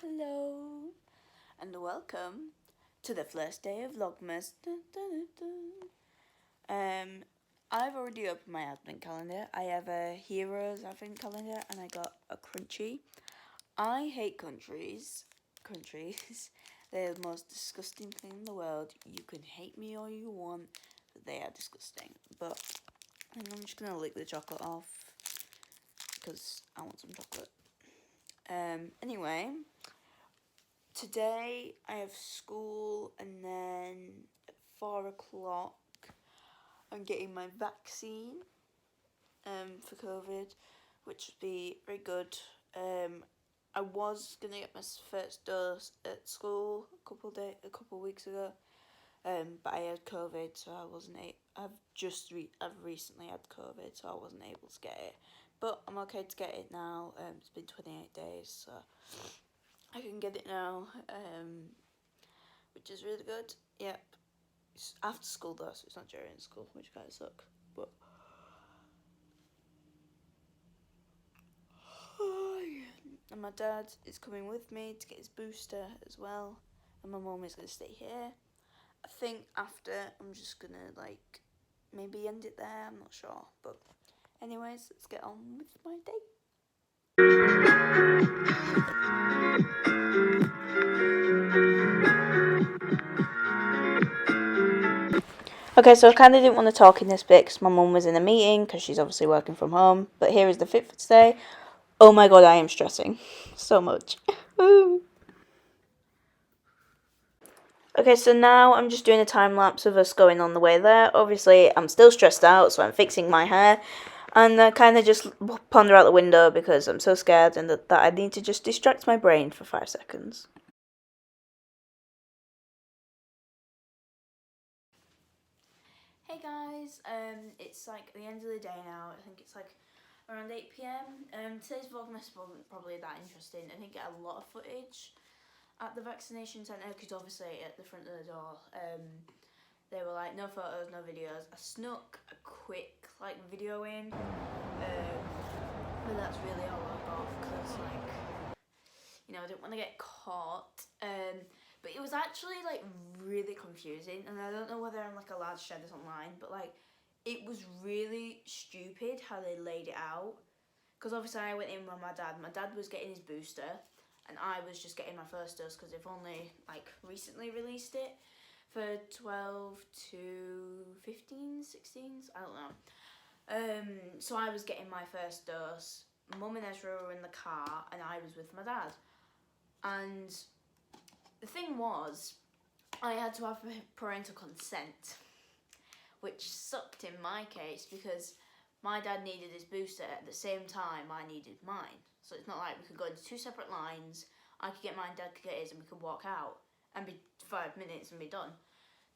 Hello, and welcome to the first day of Vlogmas. Dun, dun, dun, dun. I've already opened my advent calendar. I have a Heroes advent calendar, and I got a Crunchy. I hate countries. Countries. They're the most disgusting thing in the world. You can hate me all you want, but they are disgusting. But I'm just gonna lick the chocolate off because I want some chocolate. Anyway, today I have school, and then at 4 o'clock I'm getting my vaccine for COVID, which would be very good. I was gonna get my first dose at school a couple weeks ago, but I had COVID, so I wasn't. I've recently had COVID, so I wasn't able to get it. But I'm okay to get it now. It's been 28 days, so I can get it now, which is really good. Yep. It's after school though, so it's not during school, which kind of suck. But and my dad is coming with me to get his booster as well, and my mum is gonna stay here. I think after I'm just gonna maybe end it there. I'm not sure, but anyways, let's get on with my day. Okay, so I kind of didn't want to talk in this bit because my mum was in a meeting because she's obviously working from home. But here is the fit for today. Oh my god, I am stressing so much. Okay, so now I'm just doing a time lapse of us going on the way there. Obviously, I'm still stressed out, so I'm fixing my hair. And I kind of just ponder out the window because I'm so scared and that I need to just distract my brain for 5 seconds. Hey guys, it's like the end of the day now. I think it's like around 8 p.m. Today's Vlogmas wasn't probably that interesting. I didn't get a lot of footage at the vaccination centre because obviously at the front of the door, they were like no photos, no videos. I snuck a quick video in, but that's really all I got because I didn't want to get caught. But it was actually really confusing, and I don't know whether I'm allowed to share this online, but it was really stupid how they laid it out. Because obviously I went in with my dad. My dad was getting his booster, and I was just getting my first dose because they've only recently released it for 12 to 15, 16s, I don't know. So I was getting my first dose. Mum and Ezra were in the car, and I was with my dad. And the thing was, I had to have parental consent, which sucked in my case because my dad needed his booster at the same time I needed mine. So it's not like we could go into 2 separate lines. I could get mine, Dad could get his, and we could walk out and be 5 minutes and be done.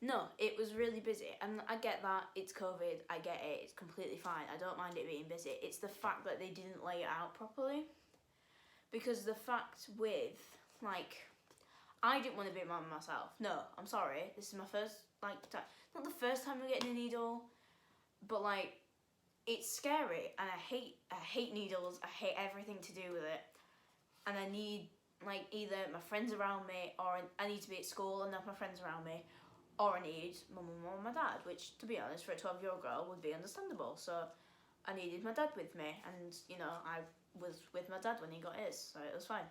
No, it was really busy, and I get that, it's COVID, I get it, it's completely fine, I don't mind it being busy. It's the fact that they didn't lay it out properly. Because the fact with, I didn't want to be a mum myself. No, I'm sorry, this is my first, time. Not the first time I'm getting a needle, but it's scary, and I hate needles, I hate everything to do with it. And I need, either my friends around me, or I need to be at school and have my friends around me, or I need my mum or my dad, which, to be honest, for a 12-year-old girl would be understandable. So I needed my dad with me, and, I was with my dad when he got his, so it was fine.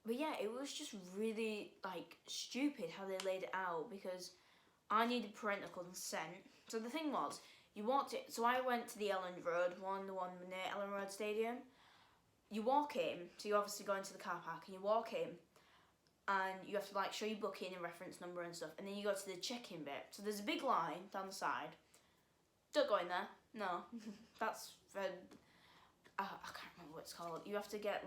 But yeah, it was just really, stupid how they laid it out, because I needed parental consent. So the thing was, so I went to the Elland Road one, the one near Elland Road Stadium. You walk in, so you obviously go into the car park, and you walk in, and you have to show your booking and reference number and stuff, and then you go to the check-in bit. So there's a big line down the side. Don't go in there. No, that's for I can't remember what it's called. You have to get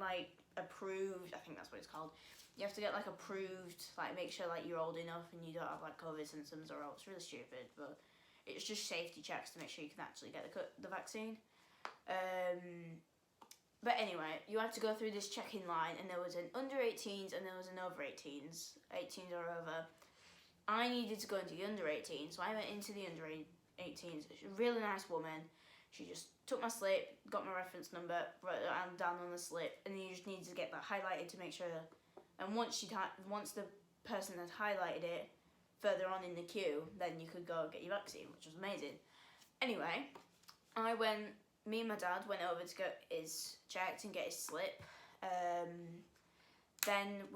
approved. I think that's what it's called. You have to get approved. Make sure you're old enough and you don't have COVID symptoms or else. It's really stupid, but it's just safety checks to make sure you can actually get the vaccine. But anyway, you had to go through this check-in line, and there was an under 18s and there was an over 18s. 18s or over. I needed to go into the under 18s, so I went into the under 18s. She's a really nice woman. She just took my slip, got my reference number, wrote it down on the slip, and then you just need to get that highlighted to make sure. And once the person had highlighted it further on in the queue, then you could go get your vaccine, which was amazing. Anyway, me and my dad went over to get his checked and get his slip. Then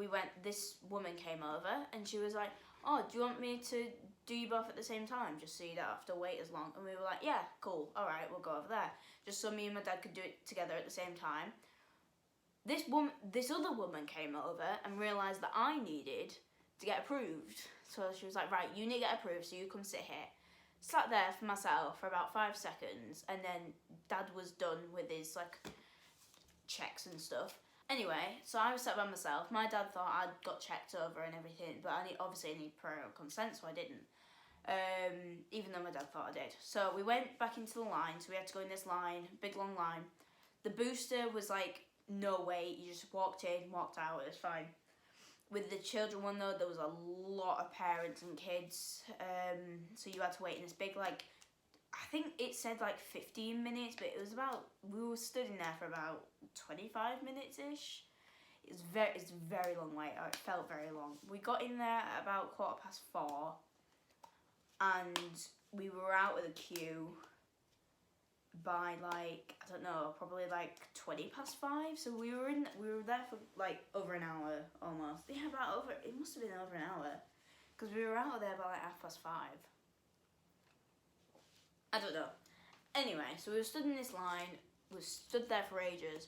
this woman came over and she was like, oh, do you want me to do you both at the same time, just so you don't have to wait as long? And we were like, yeah, cool, all right, we'll go over there. Just so me and my dad could do it together at the same time. This other woman came over and realised that I needed to get approved. So she was like, right, you need to get approved, so you come sit here. Sat there for myself for about 5 seconds, and then Dad was done with his like checks and stuff. Anyway, so I was sat by myself. My dad thought I'd got checked over and everything, but obviously I need parental consent, so I didn't. Even though my dad thought I did. So we went back into the line, so we had to go in this line, big long line. The booster was like, no wait, you just walked in, walked out, it was fine. With the children one though, there was a lot of parents and kids, so you had to wait in this big, like, I think it said like 15 minutes, but it was we were stood in there for about 25 minutes-ish. It's a very long wait, it felt very long. We got in there at about 4:15, and we were out of the queue by like, I don't know, probably like 5:20. So we were there for like over an hour almost. Yeah, it must have been over an hour, because we were out of there by like 5:30. I don't know. Anyway, so we were stood in this line, we stood there for ages.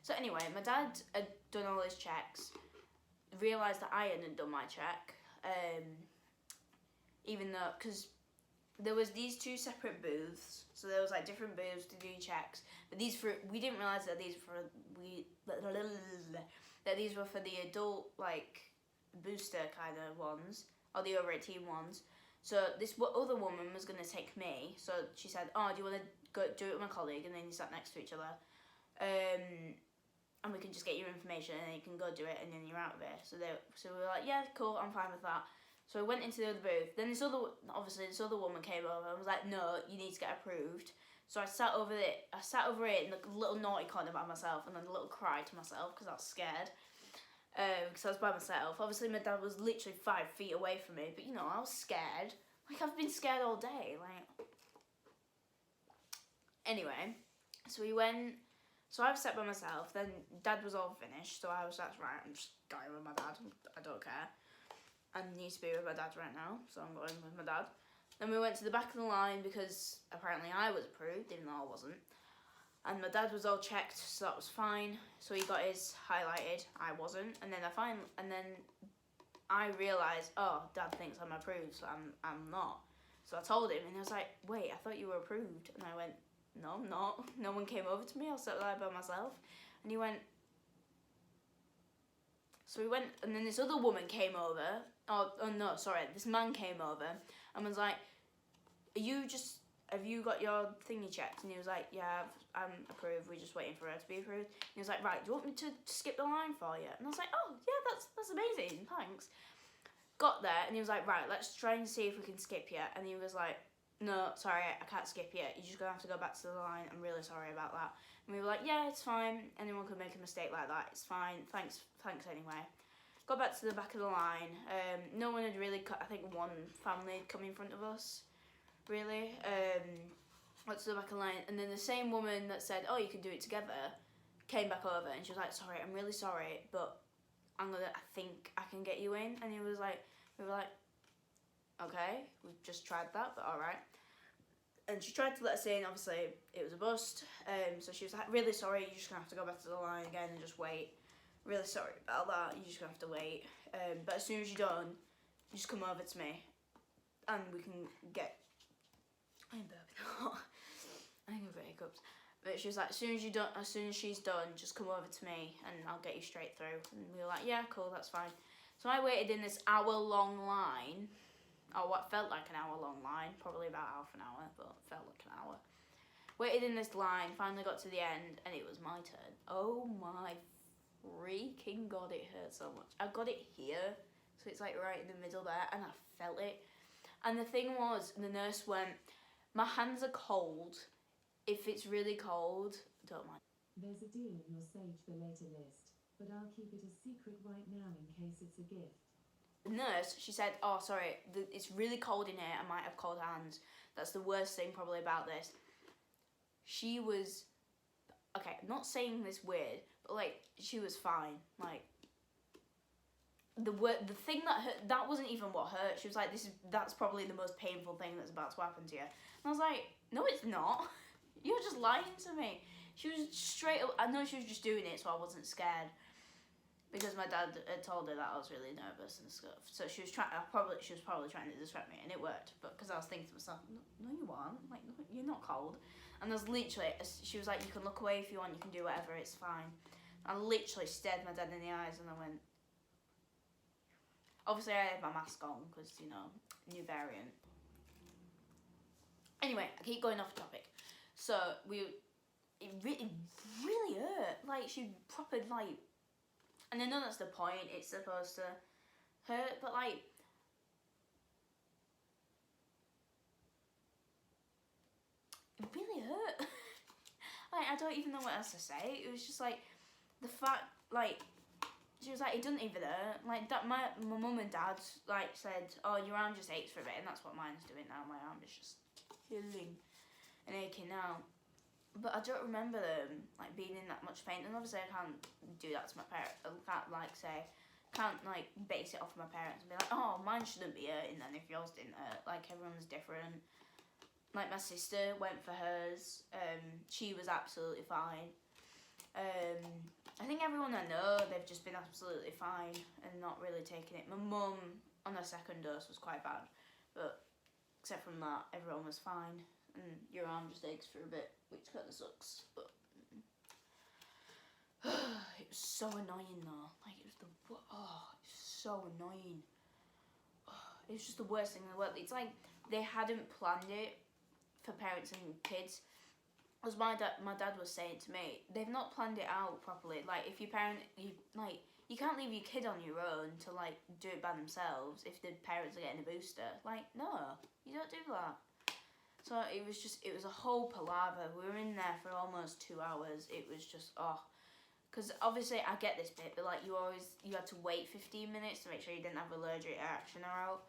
So anyway, my dad had done all his checks, realised that I hadn't done my check, even though, because there was these 2 separate booths, so there was like different booths to do checks, but we didn't realise that these were for the adult, like, booster kind of ones, or the over 18 ones. So this other woman was going to take me, so she said, oh, do you want to go do it with my colleague, and then you sat next to each other, and we can just get your information, and then you can go do it, and then you're out of it. So we were like, yeah, cool, I'm fine with that. So I went into the other booth. Then this other woman came over and was like, no, you need to get approved. So I sat over it in the little naughty corner by myself, and then a little cry to myself because I was scared. Because I was by myself. Obviously my dad was literally 5 feet away from me, but you know, I was scared. Like, I've been scared all day, like. Anyway, so I was sat by myself, then Dad was all finished, so I was like, right, I'm just going with my dad, I don't care. I need to be with my dad right now, so I'm going with my dad. Then we went to the back of the line because apparently I was approved, even though I wasn't. And my dad was all checked, so that was fine. So he got his highlighted, I wasn't. And then I realised, oh, Dad thinks I'm approved, so I'm not. So I told him, and he was like, wait, I thought you were approved. And I went, no, I'm not. No one came over to me, I was sat there by myself. And he went, so we went, and then this other woman came over. Oh no, sorry, this man came over and was like, have you got your thingy checked? And he was like, yeah, I'm approved, we're just waiting for her to be approved. And he was like, right, do you want me to skip the line for you? And I was like, oh, yeah, that's amazing, thanks. Got there, and he was like, right, let's try and see if we can skip you. And he was like, no, sorry, I can't skip you. You're just going to have to go back to the line. I'm really sorry about that. And we were like, yeah, it's fine. Anyone could make a mistake like that. It's fine. Thanks anyway. Got back to the back of the line. No one had really I think one family had come in front of us, really. Went to the back of the line, and then the same woman that said, oh, you can do it together, came back over, and she was like, sorry, I'm really sorry, but I think I can get you in. And we were like, okay, we've just tried that, but all right. And she tried to let us in. Obviously it was a bust, so she was like, really sorry, you're just gonna have to go back to the line again and just wait. Really sorry about that, you're just gonna have to wait, but as soon as you're done, just come over to me and we can get, I'm burping. I think I've got hiccups. But she was like, as soon as she's done, just come over to me and I'll get you straight through. And we were like, yeah, cool, that's fine. So I waited in this hour-long line, or what felt like an hour-long line, probably about half an hour, but felt like an hour. Waited in this line, finally got to the end, and it was my turn. Oh my freaking god, it hurt so much. I got it here, so it's like right in the middle there, and I felt it. And the thing was, the nurse went, my hands are cold, if it's really cold, don't mind. There's a deal in your Sage for later list, but I'll keep it a secret right now in case it's a gift. The nurse, she said, oh, sorry, it's really cold in here. I might have cold hands. That's the worst thing probably about this. She was, okay, I'm not saying this weird, but like, she was fine. Like, the thing that hurt, that wasn't even what hurt. She was like, that's probably the most painful thing that's about to happen to you. And I was like, no, it's not. You're just lying to me. She was straight up, I know she was just doing it so I wasn't scared. Because my dad had told her that I was really nervous and stuff. So she was she was probably trying to distract me, and it worked. But because I was thinking to myself, no you aren't, like, no, you're not cold. And there's literally, she was like, you can look away if you want, you can do whatever, it's fine. I literally stared my dad in the eyes and I went, obviously I had my mask on because, you know, new variant. Anyway, I keep going off topic. So it really hurt. Like, she proper, like, and I know that's the point, it's supposed to hurt, but like, it really hurt. Like, I don't even know what else to say. It was just like, the fact, like, she was like, it doesn't even hurt. Like, that, my mum and dad, like, said, oh, your arm just aches for a bit, and that's what mine's doing now. My arm is just killing and aching now. But I don't remember them, like, being in that much pain. And obviously I can't do that to my parents. I can't, like, base it off my parents and be like, oh, mine shouldn't be hurting then if yours didn't hurt. Like, everyone's different. Like, my sister went for hers. She was absolutely fine. I think everyone I know, they've just been absolutely fine and not really taking it. My mum, on her second dose, was quite bad. But except from that, everyone was fine. And your arm just aches for a bit, which kind of sucks, but it was so annoying though. Like, it was so annoying. It was just the worst thing in the world. It's like they hadn't planned it for parents and kids. As my dad was saying to me, they've not planned it out properly. Like, if your parent, you can't leave your kid on your own to, like, do it by themselves if the parents are getting a booster. Like, no, you don't do that. So it was a whole palaver. We were in there for almost 2 hours. It was just, because obviously I get this bit, but like, you had to wait 15 minutes to make sure you didn't have allergic reaction or out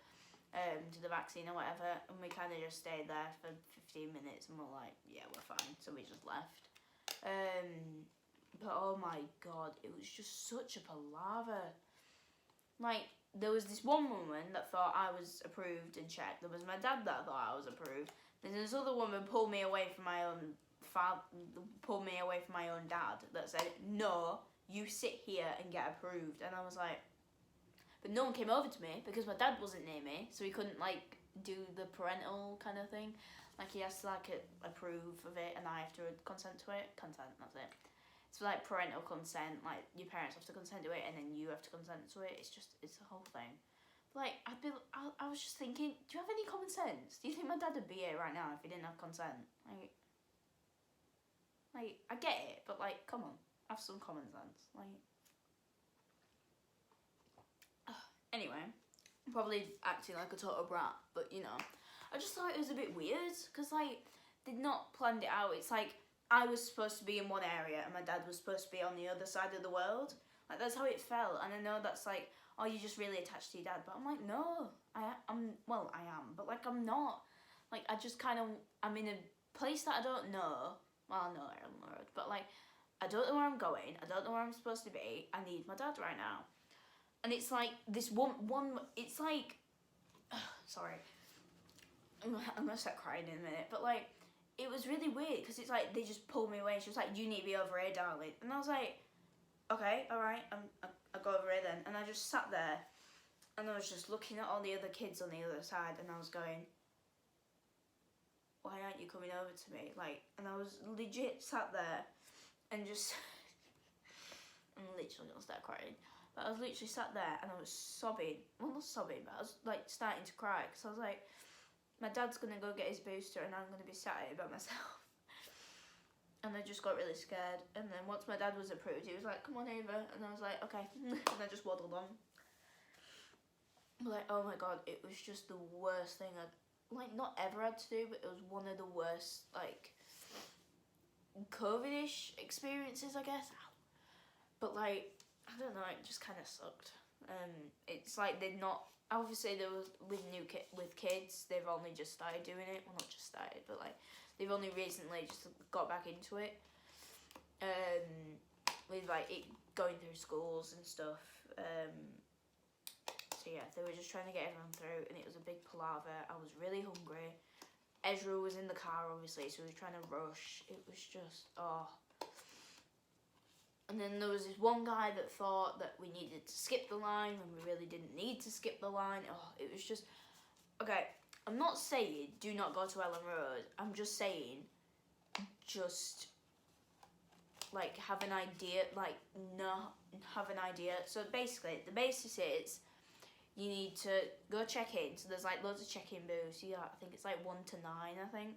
to the vaccine or whatever. And we kind of just stayed there for 15 minutes and we're like, yeah, we're fine. So we just left. But oh my God, it was just such a palaver. Like, there was this one woman that thought I was approved and checked. There was my dad that thought I was approved. Then this other woman pulled me away from my own dad that said, no, you sit here and get approved. And I was like, but no one came over to me because my dad wasn't near me, so he couldn't, like, do the parental kind of thing. Like, he has to, like, approve of it and I have to consent to it. Consent, that's it. It's like parental consent, like, your parents have to consent to it and then you have to consent to it. It's a whole thing. Like, I was just thinking, do you have any common sense? Do you think my dad would be here right now if he didn't have consent? Like, I get it, but, like, come on, have some common sense. Like, anyway, I'm probably acting like a total brat, but, you know, I just thought it was a bit weird, because, like, they'd not planned it out. It's like, I was supposed to be in one area, and my dad was supposed to be on the other side of the world. Like, that's how it felt, and I know that's, like, oh, you're just really attached to your dad. But I'm like, no, I am, but, like, I'm not. Like, I'm in a place that I don't know. Well, I know where I'm road, but, like, I don't know where I'm going. I don't know where I'm supposed to be. I need my dad right now. And it's like, this one it's like, sorry. I'm gonna start crying in a minute. But, like, it was really weird, because it's like, they just pulled me away. She was like, you need to be over here, darling. And I was like, okay, alright, I'll go over here then. And I just sat there, and I was just looking at all the other kids on the other side, and I was going, why aren't you coming over to me? Like, and I was legit sat there, and just, I'm literally gonna start crying. But I was literally sat there, and I was sobbing. Well, not sobbing, but I was, like, starting to cry, because I was like, my dad's gonna go get his booster, and I'm gonna be sat here by myself. And I just got really scared. And then once my dad was approved, he was like, come on over. And I was like, okay. And I just waddled on. Like, oh my God, it was just the worst thing I'd, like, not ever had to do, but it was one of the worst, like, COVID-ish experiences, I guess. But like, I don't know, it just kind of sucked. It's like they're not, obviously there was with with kids, they've only just started doing it. Well, not just started, but like they've only recently just got back into it. With like it going through schools and stuff. So yeah, they were just trying to get everyone through, and it was a big palaver. I was really hungry. Ezra was in the car, obviously, so he was trying to rush. It was just, oh. And then there was this one guy that thought that we needed to skip the line when we really didn't need to skip the line. Oh, it was just, okay, I'm not saying do not go to Ellen Road. I'm just saying just, like, have an idea, like, no, have an idea. So basically, the basis is you need to go check in. So there's, like, loads of check-in booths. Yeah, I think it's, like, 1 to 9, I think.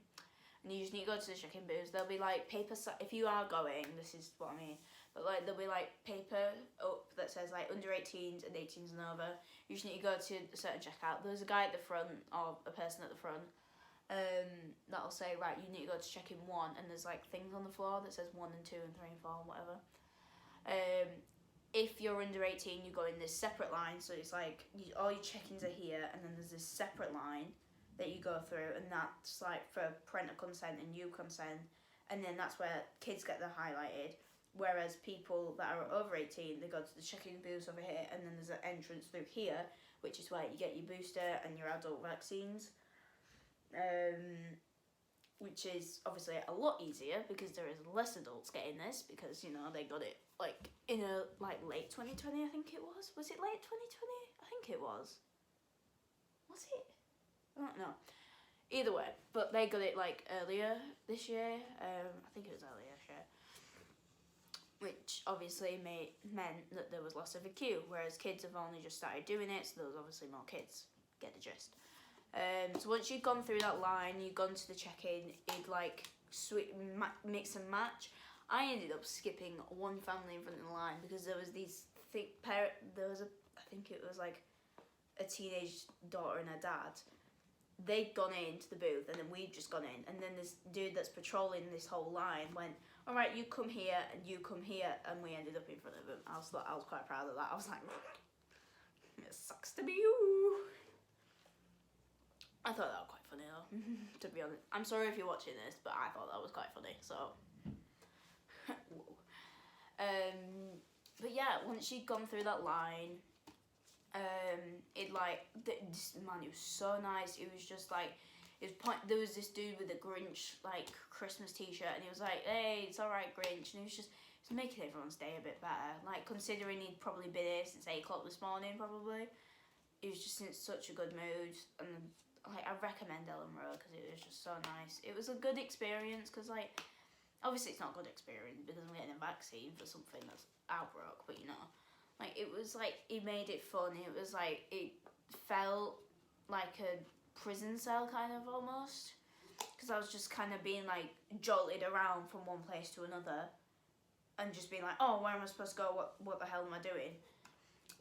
And you just need to go to the check-in booths. There'll be, like, paper, if you are going, this is what I mean. But, like, there'll be, like, paper up that says, like, under 18s and 18s and over. You just need to go to a certain checkout. There's a guy at the front, or a person at the front, that'll say, right, you need to go to check-in 1, and there's, like, things on the floor that says 1 and 2 and 3 and 4 and whatever. If you're under 18, you go in this separate line, so it's, like, all your check-ins are here, and then there's this separate line that you go through, and that's, like, for parental consent and you consent, and then that's where kids get the highlighted. Whereas people that are over 18, they go to the check-in booths over here, and then there's an entrance through here, which is where you get your booster and your adult vaccines. Which is obviously a lot easier because there is less adults getting this because, you know, they got it, like, in a, like, late 2020, I think it was. Was it late 2020? I think it was. Was it? I don't know. Either way, but they got it, like, earlier this year. I think it was earlier this year. Which obviously meant that there was less of a queue, whereas kids have only just started doing it, so there was obviously more kids. Get the gist. So once you've gone through that line, you've gone to the check-in, you'd like mix and match. I ended up skipping one family in front of the line because there was these I think it was like a teenage daughter and her dad. They'd gone into the booth and then we'd just gone in, and then this dude that's patrolling this whole line went, all right, you come here and you come here, and we ended up in front of him. I was quite proud of that. I was like, it sucks to be you. I thought that was quite funny though, to be honest. I'm sorry if you're watching this, but I thought that was quite funny, so. But yeah, once she'd gone through that line, this man, he was so nice. It was just like, there was this dude with a Grinch, like, Christmas t-shirt, and he was like, hey, it's alright, Grinch, and he was making everyone's day a bit better, like, considering he'd probably been here since 8 o'clock this morning, probably. He was just in such a good mood, and like, I recommend Ellen Road because it was just so nice. It was a good experience because, like, obviously it's not a good experience because I'm getting a vaccine for something that's outbroke, but, you know, like, it was like, he made it fun. It was like, it felt like a prison cell kind of almost, because I was just kind of being like jolted around from one place to another and just being like, oh, where am I supposed to go? What the hell am I doing?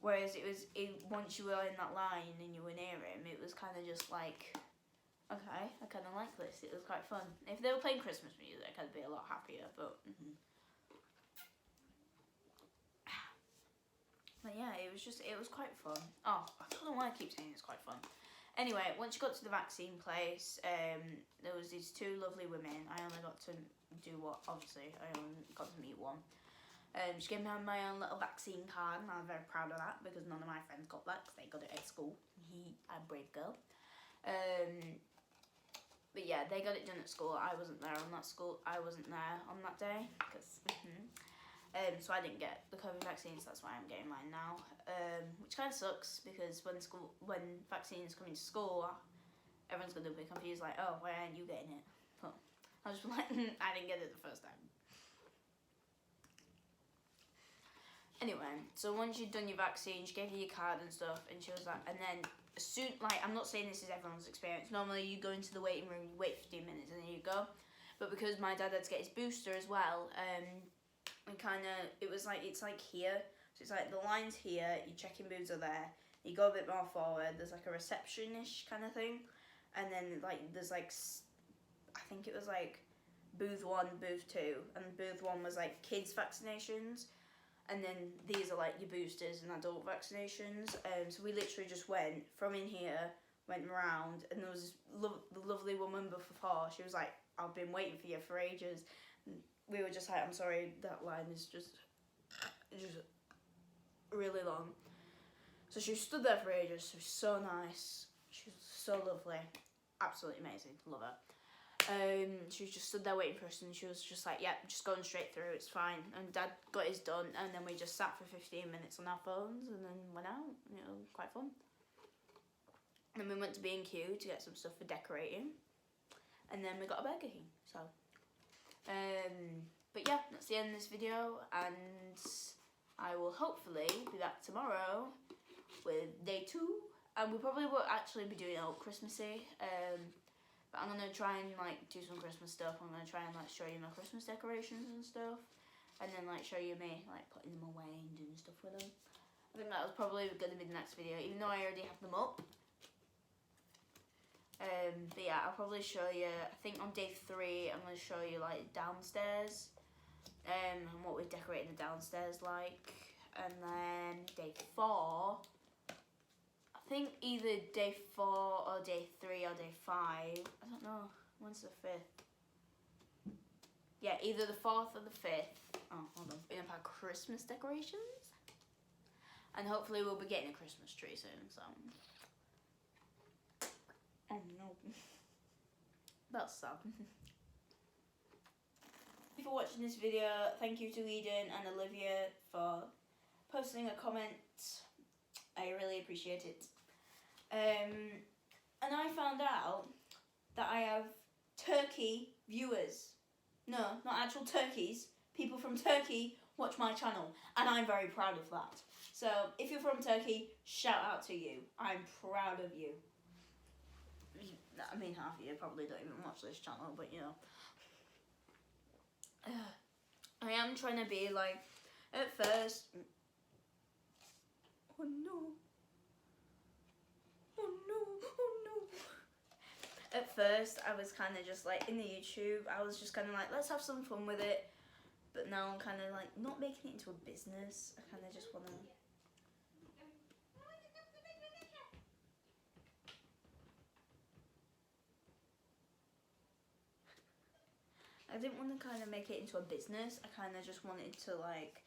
Whereas once you were in that line and you were near him, it was kind of just like, okay, I kind of like this. It was quite fun. If they were playing Christmas music, I'd be a lot happier, but. But yeah, it was quite fun. Oh, I don't know why I keep saying it's quite fun. Anyway, once you got to the vaccine place, there was these 2 lovely women. I only got to do what, obviously, I only got to meet one. She gave me my own little vaccine card, and I'm very proud of that because none of my friends got that because they got it at school. I'm a brave girl. But yeah, they got it done at school. I wasn't there on that day because. So I didn't get the COVID vaccines. That's why I'm getting mine now, which kind of sucks because when vaccines come into school, everyone's gonna be confused, like, oh, why aren't you getting it? But I was just like, I didn't get it the first time. Anyway, so once you'd done your vaccine, she gave you your card and stuff, and she was like, and then soon, like, I'm not saying this is everyone's experience. Normally, you go into the waiting room, you wait 15 minutes, and then you go. But because my dad had to get his booster as well, it's like here. So it's like the line's here, your check-in booths are there. You go a bit more forward, there's like a reception-ish kind of thing, and then like there's like, I think it was like booth 1, booth 2, and booth 1 was like kids vaccinations, and then these are like your boosters and adult vaccinations. So we literally just went from in here, went round, and there was this the lovely woman before. She was like, "I've been waiting for you for ages." And we were just like, "I'm sorry, that line is just really long." So she stood there for ages. She was so nice. She was so lovely, absolutely amazing. Love her. She just stood there waiting for us, and she was just like, "Yep, just going straight through. It's fine." And Dad got his done, and then we just sat for 15 minutes on our phones, and then went out. You know, quite fun. And then we went to B&Q to get some stuff for decorating, and then we got a Burger King. So, but yeah, that's the end of this video, and I will hopefully be back tomorrow with day 2, and we probably won't actually be doing it all Christmassy. But I'm gonna try and like do some Christmas stuff. I'm gonna try and like show you my Christmas decorations and stuff, and then like show you me like putting them away and doing stuff with them. I think that was probably gonna be the next video, even though I already have them up. But yeah, I'll probably show you. I think on day 3, I'm gonna show you like downstairs, and what we've decorated the downstairs like, and then day 4. I think either day 4 or day 3 or day 5. I don't know. When's the 5th? Yeah, either the 4th or the 5th. Oh, hold on. We have our Christmas decorations. And hopefully we'll be getting a Christmas tree soon, so. Oh no. That's sad. Thank you for watching this video. Thank you to Eden and Olivia for posting a comment. I really appreciate it. And I found out that I have Turkey viewers. No, not actual turkeys. People from Turkey watch my channel, and I'm very proud of that. So if you're from Turkey, shout out to you. I'm proud of you. I mean, half of you probably don't even watch this channel, but you know. I am trying to be like, at first. Oh no. Oh no, oh no. At first, I was kind of just like, in the YouTube, I was just kind of like, let's have some fun with it. But now I'm kind of like, not making it into a business. I kind of just want to. I didn't want to kind of make it into a business. I kind of just wanted to like,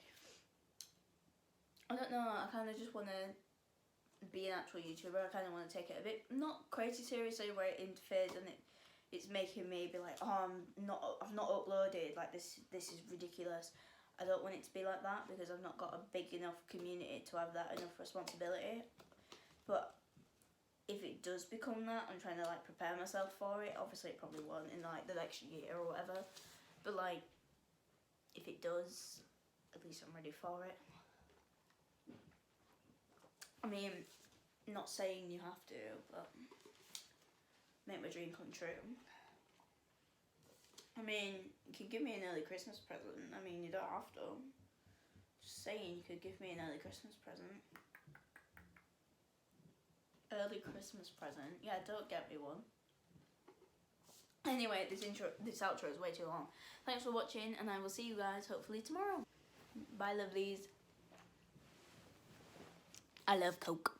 I don't know, I kind of just want to be an actual YouTuber. I kind of want to take it a bit, not crazy seriously where it interferes and it's making me be like, oh, I've not uploaded, like this is ridiculous. I don't want it to be like that because I've not got a big enough community to have that enough responsibility. But if it does become that, I'm trying to like prepare myself for it. Obviously it probably won't in like the next year or whatever, but like if it does, at least I'm ready for it. I mean, not saying you have to, but make my dream come true. I mean, you could give me an early Christmas present. I mean, you don't have to. Just saying, you could give me an early Christmas present. Early Christmas present. Yeah, don't get me one. Anyway, this outro is way too long. Thanks for watching, and I will see you guys hopefully tomorrow. Bye, lovelies. I love Coke.